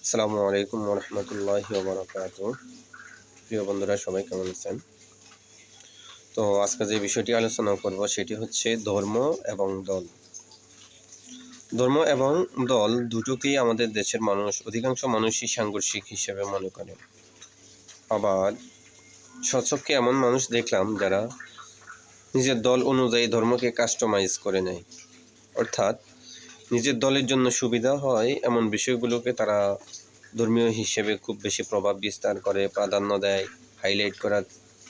আসসালামু আলাইকুম ওয়া রাহমাতুল্লাহি ওয়া বারাকাতুহু। প্রিয় বন্ধুরা, সবাই কেমন আছেন? তো আজকে যে বিষয়টি আলোচনা করব সেটি হচ্ছে ধর্ম এবং দল। ধর্ম এবং দল দুটোকেই আমাদের দেশের অধিকাংশ মানুষই সাংঘর্ষিক হিসেবে মনে করে। আবার স্বচক্ষে এমন মানুষ দেখলাম যারা নিজের দল অনুযায়ী ধর্মকে কাস্টমাইজ করে নেয়। অর্থাৎ নিজের দলের জন্য সুবিধা হয় এমন বিষয়গুলোকে তারা ধর্মীয় হিসেবে খুব বেশি প্রভাব বিস্তার করে, প্রাধান্য দেয়, হাইলাইট করার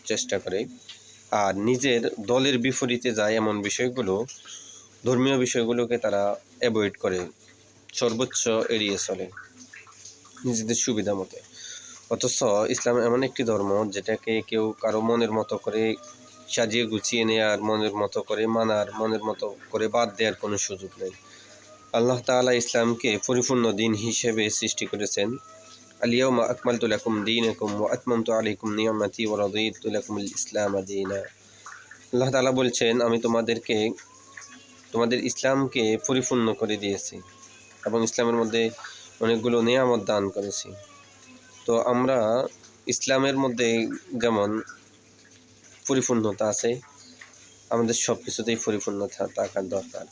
চেষ্টা করে। আর নিজের দলের বিপরীতে যায় এমন বিষয়গুলো, ধর্মীয় বিষয়গুলোকে তারা অ্যাভয়েড করে, সর্বোচ্চ এড়িয়ে চলে নিজেদের সুবিধা মতে। অথচ ইসলাম এমন একটি ধর্ম যেটাকে কেউ কারো মনের মতো করে সাজিয়ে গুছিয়ে নেয়ার, মনের মতো করে মানার, মনের মতো করে বাদ দেওয়ার কোনো সুযোগ নেই। আল্লাহ তাআলা ইসলামকে পরিপূর্ণ দিন হিসেবে সৃষ্টি করেছেন। আল-ইয়াওমা আকমালতু লাকুম দীনাকুম ওয়া আতমামতু আলাইকুম নি'মাতি ওয়া রাদিতু লাকুমুল ইসলাম দীনা। আল্লাহ তাআলা বলছেন, আমি তোমাদের ইসলামকে পরিপূর্ণ করে দিয়েছি এবং ইসলামের মধ্যে অনেকগুলো নিয়ামত দান করেছি। তো আমরা ইসলামের মধ্যে যেমন পরিপূর্ণতা আছে, আমাদের সব কিছুতেই পরিপূর্ণতা থাকার দরকার।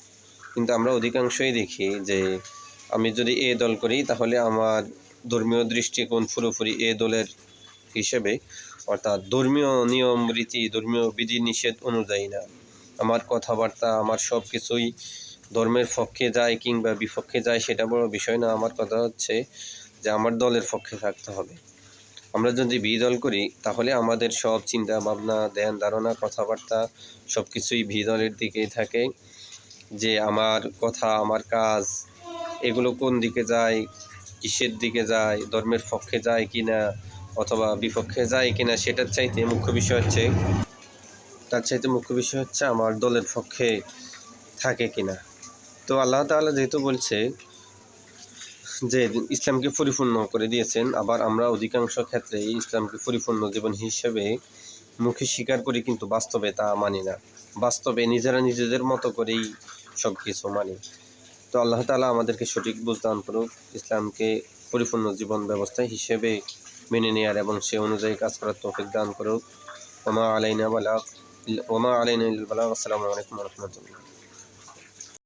কিন্তু আমরা অধিকাংশই দেখি যে আমি যদি এ দল করি তাহলে আমার ধর্মীয় দৃষ্টিকোণ পুরোপুরি এ দলের হিসেবে, অর্থাৎ ধর্মীয় নিয়ম রীতি, ধর্মীয় বিধিনিষেধ অনুযায়ী না। আমার কথাবার্তা, আমার সব কিছুই ধর্মের পক্ষে যায় কিংবা বিপক্ষে যায় সেটা বড় বিষয় না। আমার কথা হচ্ছে যে আমার দলের পক্ষে থাকতে হবে। আমরা যদি বিদল করি তাহলে আমাদের সব চিন্তা ভাবনা, ধ্যান ধারণা, কথাবার্তা সব কিছুই বিদলের দিকেই থাকে। যে আমার কথা, আমার কাজ এগুলো কোন দিকে যায়, কিসের দিকে যায়, ধর্মের পক্ষে যায় কিনা অথবা বিপক্ষে যায় কিনা, তার চাইতে মুখ্য বিষয় হচ্ছে আমার দলের পক্ষে থাকে কিনা। তো আল্লাহ তাআলা যেহেতু বলছে যে ইসলামকে পরিপূর্ণ করে দিয়েছেন, আবার আমরা অধিকাংশ ক্ষেত্রে ইসলামকে পরিপূর্ণ জীবন হিসেবে মুখে স্বীকার করি, কিন্তু বাস্তবে তা মানি না। বাস্তবে নিজেরা নিজেদের মতো করেই সব কিছু মানি। তো আল্লাহ তাআলা আমাদেরকে সঠিক বুঝ দান করুক, ইসলামকে পরিপূর্ণ জীবন ব্যবস্থা হিসেবে মেনে নেয়ার এবং সে অনুযায়ী কাজ করার তৌফিক দান করুক। ওমা আলাইনা ইল্লাল বালাগ। আসসালামু আলাইকুম ওয়া রাহমাতুল্লাহ।